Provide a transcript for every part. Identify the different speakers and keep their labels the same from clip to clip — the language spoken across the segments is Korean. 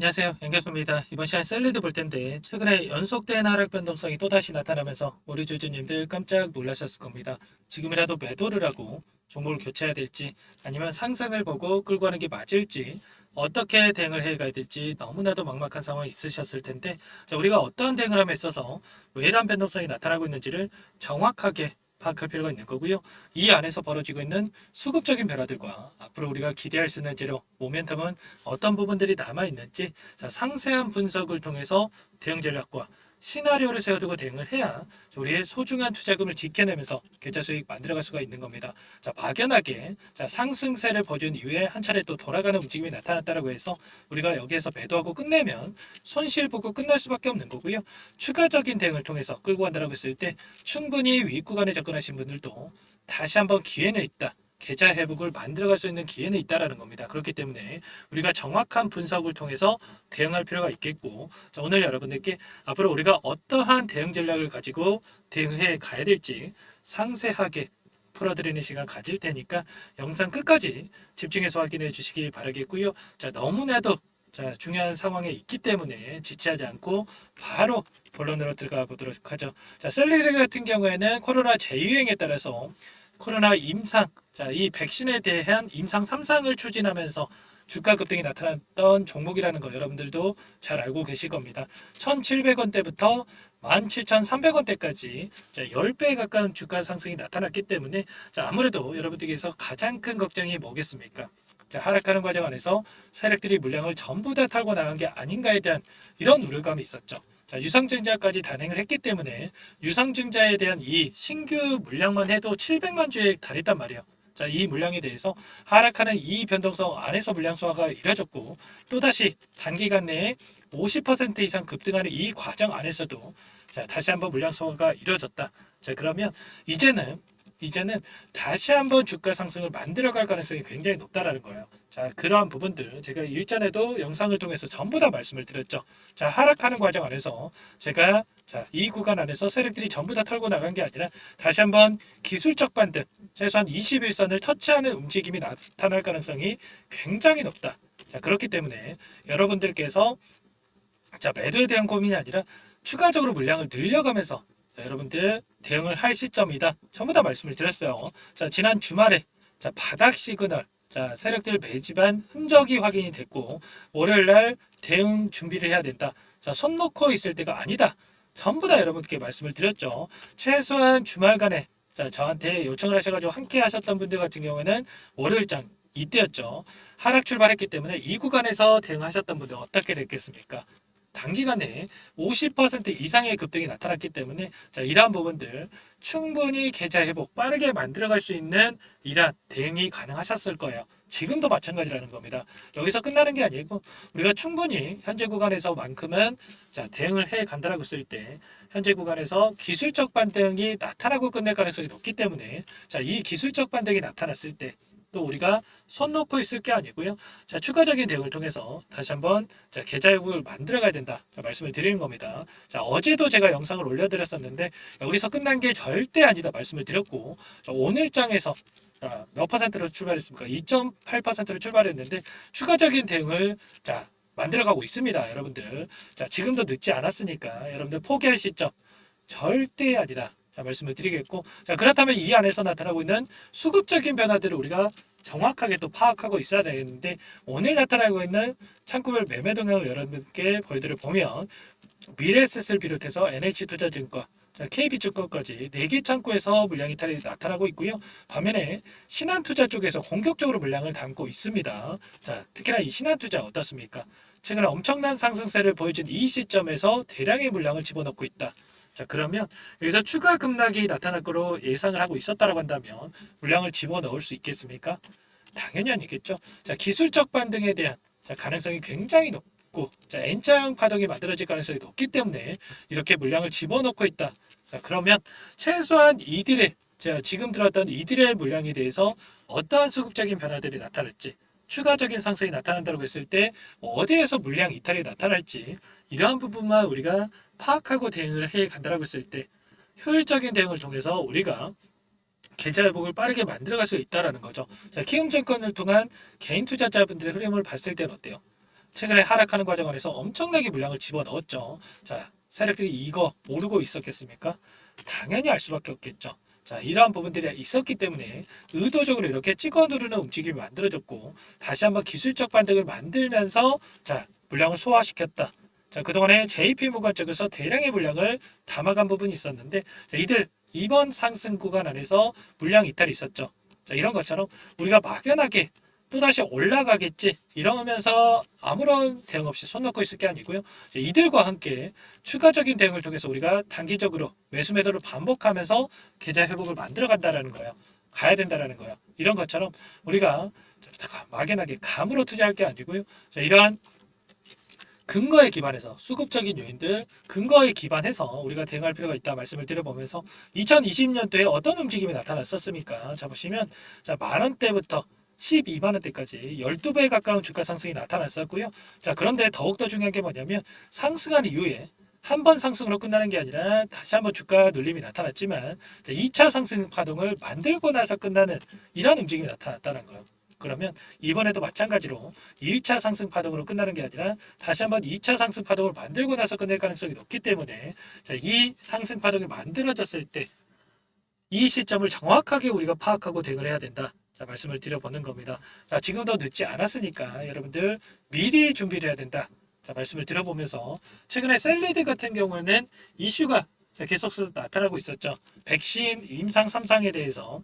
Speaker 1: 안녕하세요. 연결소입니다. 이번 시간 셀리드 볼 텐데 최근에 연속된 하락 변동성이 또다시 나타나면서 우리 주주님들 깜짝 놀라셨을 겁니다. 지금이라도 매도를 하고 종목을 교체해야 될지 아니면 상승을 보고 끌고 가는 게 맞을지 어떻게 대응을 해가야 될지 너무나도 막막한 상황이 있으셨을 텐데 자, 우리가 어떤 대응을 함에 있어서 왜 이러한 변동성이 나타나고 있는지를 정확하게 파악할 필요가 있는 거고요. 이 안에서 벌어지고 있는 수급적인 변화들과 앞으로 우리가 기대할 수 있는 재료, 모멘텀은 어떤 부분들이 남아 있는지 자, 상세한 분석을 통해서 대응 전략과 시나리오를 세워두고 대응을 해야 우리의 소중한 투자금을 지켜내면서 계좌 수익 만들어갈 수가 있는 겁니다. 자, 막연하게 자, 상승세를 보여준 이후에 한 차례 또 돌아가는 움직임이 나타났다고 해서 우리가 여기에서 매도하고 끝내면 손실 보고 끝날 수밖에 없는 거고요. 추가적인 대응을 통해서 끌고 간다고 했을 때 충분히 윗 구간에 접근하신 분들도 다시 한번 기회는 있다. 계좌 회복을 만들어갈 수 있는 기회는 있다라는 겁니다. 그렇기 때문에 우리가 정확한 분석을 통해서 대응할 필요가 있겠고, 자, 오늘 여러분들께 앞으로 우리가 어떠한 대응 전략을 가지고 대응해 가야 될지 상세하게 풀어드리는 시간 가질 테니까 영상 끝까지 집중해서 확인해 주시기 바라겠고요. 자, 너무나도 자, 중요한 상황에 있기 때문에 지체하지 않고 바로 본론으로 들어가 보도록 하죠. 자, 셀리드 같은 경우에는 코로나 재유행에 따라서 코로나 임상, 자, 이 백신에 대한 임상 3상을 추진하면서 주가 급등이 나타났던 종목이라는 거 여러분들도 잘 알고 계실 겁니다. 1,700원대부터 17,300원대까지 10배 가까운 주가 상승이 나타났기 때문에 자, 아무래도 여러분들께서 가장 큰 걱정이 뭐겠습니까? 자, 하락하는 과정 안에서 세력들이 물량을 전부 다 털고 나간 게 아닌가에 대한 이런 우려감이 있었죠. 자, 유상증자까지 단행을 했기 때문에 유상증자에 대한 이 신규 물량만 해도 700만 주에 달했단 말이에요. 자, 이 물량에 대해서 하락하는 이 변동성 안에서 물량 소화가 이뤄졌고 또다시 단기간 내에 50% 이상 급등하는 이 과정 안에서도 자, 다시 한번 물량 소화가 이루어졌다. 자, 그러면 이제는 다시 한번 주가 상승을 만들어갈 가능성이 굉장히 높다라는 거예요. 자, 그러한 부분들 제가 일전에도 영상을 통해서 전부 다 말씀을 드렸죠. 자, 하락하는 과정 안에서 제가 자, 이 구간 안에서 세력들이 전부 다 털고 나간 게 아니라 다시 한번 기술적 반등, 최소한 21선을 터치하는 움직임이 나타날 가능성이 굉장히 높다. 자, 그렇기 때문에 여러분들께서 자, 매도에 대한 고민이 아니라 추가적으로 물량을 늘려가면서 자, 여러분들 대응을 할 시점이다. 전부 다 말씀을 드렸어요. 자, 지난 주말에 자, 바닥 시그널 자, 세력들 매집한 흔적이 확인이 됐고 월요일 날 대응 준비를 해야 된다. 자, 손 놓고 있을 때가 아니다. 전부 다 여러분께 말씀을 드렸죠. 최소한 주말간에 자, 저한테 요청을 하셔가지고 함께 하셨던 분들 같은 경우에는 월요일장 이때였죠. 하락 출발했기 때문에 이 구간에서 대응하셨던 분들 어떻게 됐겠습니까? 단기간에 50% 이상의 급등이 나타났기 때문에 자, 이러한 부분들 충분히 계좌 회복 빠르게 만들어갈 수 있는 이러한 대응이 가능하셨을 거예요. 지금도 마찬가지라는 겁니다. 여기서 끝나는 게 아니고 우리가 충분히 현재 구간에서만큼은 자, 대응을 해 간다라고 쓸 때 현재 구간에서 기술적 반등이 나타나고 끝낼 가능성이 높기 때문에 자, 이 기술적 반등이 나타났을 때 또 우리가 손 놓고 있을 게 아니고요. 자, 추가적인 대응을 통해서 다시 한번 자, 계좌 회복을 만들어 가야 된다. 자, 말씀을 드리는 겁니다. 자, 어제도 제가 영상을 올려드렸었는데 여기서 끝난 게 절대 아니다 말씀을 드렸고 자, 오늘 장에서 자, 몇 퍼센트로 출발했습니까? 2.8%로 출발했는데 추가적인 대응을 자, 만들어가고 있습니다, 여러분들. 자, 지금도 늦지 않았으니까 여러분들 포기할 시점 절대 아니다. 자, 말씀을 드리겠고, 자, 그렇다면 이 안에서 나타나고 있는 수급적인 변화들을 우리가 정확하게 또 파악하고 있어야 되는데, 오늘 나타나고 있는 창구별 매매 동향을 여러분께 보여드려 보면, 미래에셋을 비롯해서 NH투자증권, KB증권까지 4개 창구에서 물량 이탈이 나타나고 있고요. 반면에 신한투자 쪽에서 공격적으로 물량을 담고 있습니다. 자, 특히나 이 신한투자 어떻습니까? 최근에 엄청난 상승세를 보여준 이 시점에서 대량의 물량을 집어넣고 있다. 자, 그러면 여기서 추가 급락이 나타날 거로 예상을 하고 있었다라고 한다면 물량을 집어넣을 수 있겠습니까? 당연히 아니겠죠. 자, 기술적 반등에 대한 자, 가능성이 굉장히 높고 자, N자형 파동이 만들어질 가능성이 높기 때문에 이렇게 물량을 집어넣고 있다. 자, 그러면 최소한 이들의 자, 지금 들었던 이들의 물량에 대해서 어떠한 수급적인 변화들이 나타날지 추가적인 상승이 나타난다고 했을 때 어디에서 물량 이탈이 나타날지 이러한 부분만 우리가 파악하고 대응을 해 간다라고 했을 때 효율적인 대응을 통해서 우리가 계좌 회복을 빠르게 만들어갈 수 있다라는 거죠. 자, 키움증권을 통한 개인 투자자분들의 흐름을 봤을 때는 어때요? 최근에 하락하는 과정 안에서 엄청나게 물량을 집어넣었죠. 자, 세력들이 이거 모르고 있었겠습니까? 당연히 알 수밖에 없겠죠. 자, 이러한 부분들이 있었기 때문에 의도적으로 이렇게 찍어 누르는 움직임이 만들어졌고 다시 한번 기술적 반등을 만들면서 자, 물량을 소화시켰다. 자, 그동안에 JP모건 쪽에서 대량의 물량을 담아간 부분이 있었는데 자, 이들 이번 상승 구간 안에서 물량 이탈이 있었죠. 자, 이런 것처럼 우리가 막연하게 또다시 올라가겠지 이러면서 아무런 대응 없이 손 놓고 있을 게 아니고요. 이들과 함께 추가적인 대응을 통해서 우리가 단기적으로 매수 매도를 반복하면서 계좌 회복을 만들어 간다라는 거예요. 가야 된다라는 거예요. 이런 것처럼 우리가 막연하게 감으로 투자할 게 아니고요. 이러한 근거에 기반해서 수급적인 요인들 근거에 기반해서 우리가 대응할 필요가 있다 말씀을 드려보면서 2020년도에 어떤 움직임이 나타났었습니까? 자 보시면 자 만원대부터 12만 원대까지 12배 가까운 주가 상승이 나타났었고요. 자 그런데 더욱더 중요한 게 뭐냐면 상승한 이후에 한 번 상승으로 끝나는 게 아니라 다시 한번 주가 눌림이 나타났지만 2차 상승 파동을 만들고 나서 끝나는 이런 움직임이 나타났다는 거예요. 그러면 이번에도 마찬가지로 1차 상승 파동으로 끝나는 게 아니라 다시 한번 2차 상승 파동을 만들고 나서 끝낼 가능성이 높기 때문에 자, 이 상승 파동이 만들어졌을 때 이 시점을 정확하게 우리가 파악하고 대응을 해야 된다. 자, 말씀을 드려보는 겁니다. 자, 지금도 늦지 않았으니까 여러분들 미리 준비를 해야 된다. 자, 말씀을 드려보면서 최근에 셀리드 같은 경우는 이슈가 계속해서 나타나고 있었죠. 백신 임상 3상에 대해서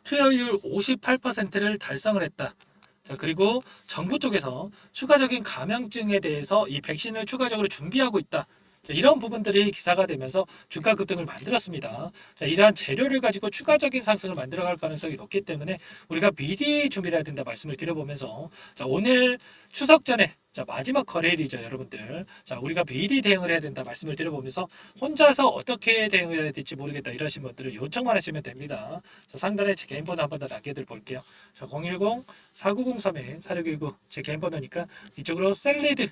Speaker 1: 투여율 58%를 달성을 했다. 자, 그리고 정부 쪽에서 추가적인 감염증에 대해서 이 백신을 추가적으로 준비하고 있다. 자, 이런 부분들이 기사가 되면서 주가 급등을 만들었습니다. 자, 이러한 재료를 가지고 추가적인 상승을 만들어갈 가능성이 높기 때문에 우리가 미리 준비를 해야 된다 말씀을 드려보면서 자, 오늘 추석 전에 자, 마지막 거래일이죠, 여러분들. 자, 우리가 미리 대응을 해야 된다 말씀을 드려보면서 혼자서 어떻게 대응을 해야 될지 모르겠다 이러신 분들은 요청만 하시면 됩니다. 자, 상단에 제 개인 번호 한 번 더 남겨드려 볼게요. 자, 010-4903-4619 제 개인 번호니까 이쪽으로 셀리드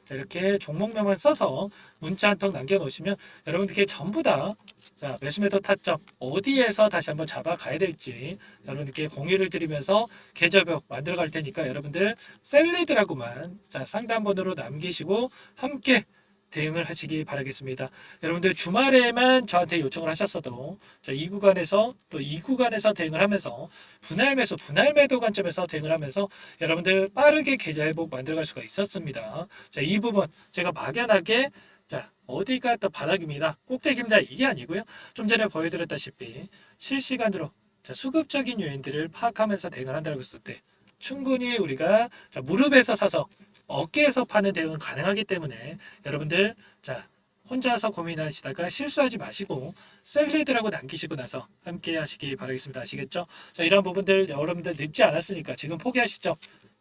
Speaker 1: 자, 이렇게 종목명을 써서 문자 한 통 남겨놓으시면 여러분들께 전부 다 자, 매수매도 타점 어디에서 다시 한번 잡아가야 될지 여러분들께 공유를 드리면서 계좌벽 만들어 갈 테니까 여러분들 셀리드라고만 자, 상단번호로 남기시고 함께 대응을 하시기 바라겠습니다. 여러분들 주말에만 저한테 요청을 하셨어도 자, 이 구간에서 또 이 구간에서 대응을 하면서 분할 매수, 분할 매도 관점에서 대응을 하면서 여러분들 빠르게 계좌 회복 만들어갈 수가 있었습니다. 자, 이 부분 제가 막연하게 자, 어디가 또 바닥입니다. 꼭대기입니다. 이게 아니고요. 좀 전에 보여드렸다시피 실시간으로 자, 수급적인 요인들을 파악하면서 대응을 한다고 했을 때 충분히 우리가 자, 무릎에서 사서 어깨에서 파는 대응은 가능하기 때문에 여러분들 자 혼자서 고민하시다가 실수하지 마시고 셀리드라고 남기시고 나서 함께 하시기 바라겠습니다. 아시겠죠? 자 이런 부분들 여러분들 늦지 않았으니까 지금 포기하시죠?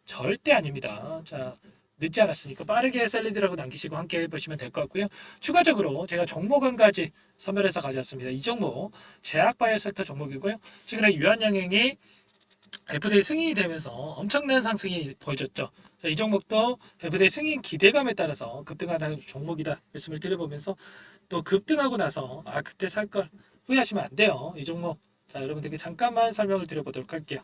Speaker 1: 절대 아닙니다. 자 늦지 않았으니까 빠르게 셀리드라고 남기시고 함께 해보시면 될 것 같고요. 추가적으로 제가 종목 한 가지 선별해서 가져왔습니다. 이 종목 제약바이오 섹터 종목이고요. 최근에 유한양행이 FDA 승인이 되면서 엄청난 상승이 보여졌죠. 자, 이 종목도 FDA 승인 기대감에 따라서 급등하는 종목이다 말씀을 드려보면서 또 급등하고 나서 아 그때 살 걸 후회하시면 안 돼요. 이 종목 자 여러분들께 잠깐만 설명을 드려보도록 할게요.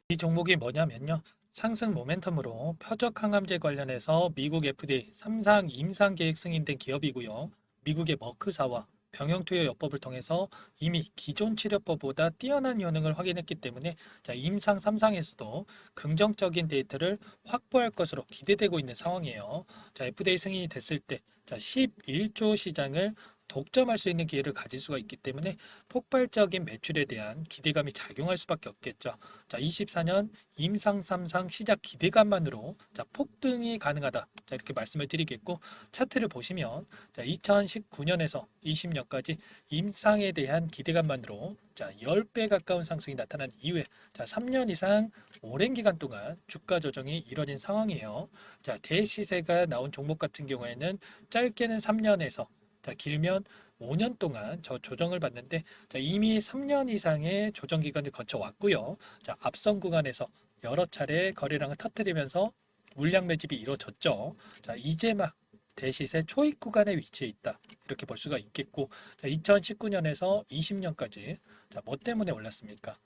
Speaker 1: 이 종목이 뭐냐면요. 상승 모멘텀으로 표적 항암제 관련해서 미국 FDA 3상 임상 계획 승인된 기업이고요. 미국의 머크사와 병용투여 요법을 통해서 이미 기존 치료법보다 뛰어난 효능을 확인했기 때문에 자, 임상 3상에서도 긍정적인 데이터를 확보할 것으로 기대되고 있는 상황이에요. 자, FDA 승인이 됐을 때 자, 11조 시장을 독점할 수 있는 기회를 가질 수가 있기 때문에 폭발적인 매출에 대한 기대감이 작용할 수밖에 없겠죠. 자, 24년 임상 3상 시작 기대감만으로 자, 폭등이 가능하다. 자, 이렇게 말씀을 드리겠고 차트를 보시면 자, 2019년에서 20년까지 임상에 대한 기대감만으로 자, 10배 가까운 상승이 나타난 이후에 자, 3년 이상 오랜 기간 동안 주가 조정이 이뤄진 상황이에요. 자, 대시세가 나온 종목 같은 경우에는 짧게는 3년에서 자, 길면 5년 동안 저 조정을 받는데 자, 이미 3년 이상의 조정 기간을 거쳐왔고요. 자, 앞선 구간에서 여러 차례 거래량을 터뜨리면서 물량 매집이 이루어졌죠. 자, 이제 막 대시세 초입 구간에 위치해 있다. 이렇게 볼 수가 있겠고 자, 2019년에서 20년까지 자, 뭐 때문에 올랐습니까?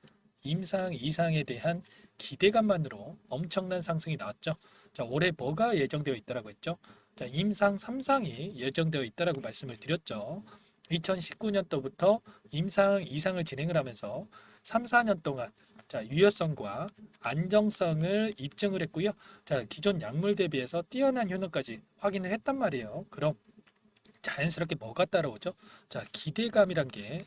Speaker 1: 임상, 이상에 대한 기대감만으로 엄청난 상승이 나왔죠. 자, 올해 뭐가 예정되어 있다라고 했죠? 자, 임상 3상이 예정되어 있다라고 말씀을 드렸죠. 2019년도부터 임상, 이상을 진행을 하면서 3, 4년 동안 자, 유효성과 안정성을 입증을 했고요. 자, 기존 약물 대비해서 뛰어난 효능까지 확인을 했단 말이에요. 그럼 자연스럽게 뭐가 따라오죠? 자, 기대감이란 게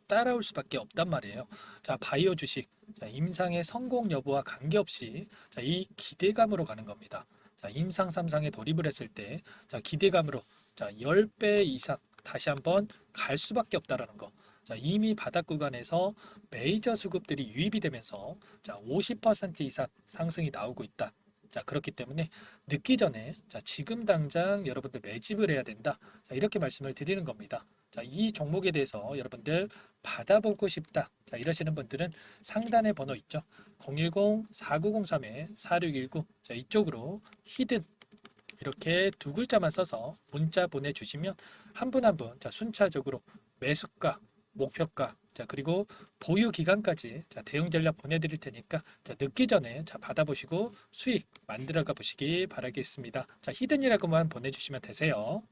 Speaker 1: 따라올 수밖에 없단 말이에요. 자, 바이오 주식, 자, 임상의 성공 여부와 관계없이 자, 이 기대감으로 가는 겁니다. 자, 임상 3상에 돌입을 했을 때, 자, 기대감으로 자, 10배 이상 다시 한번 갈 수밖에 없다라는 거. 자, 이미 바닥 구간에서 메이저 수급들이 유입이 되면서 자, 50% 이상 상승이 나오고 있다. 자, 그렇기 때문에 늦기 전에 자, 지금 당장 여러분들 매집을 해야 된다. 자, 이렇게 말씀을 드리는 겁니다. 자, 이 종목에 대해서 여러분들 받아보고 싶다. 자, 이러시는 분들은 상단에 번호 있죠. 010-4903-4619. 자, 이쪽으로 히든 이렇게 두 글자만 써서 문자 보내주시면 한 분 한 분 자, 순차적으로 매수가, 목표가, 자, 그리고 보유 기간까지 자, 대응 전략 보내드릴 테니까 자, 늦기 전에 자, 받아보시고 수익 만들어가 보시기 바라겠습니다. 자, 히든이라고만 보내주시면 되세요.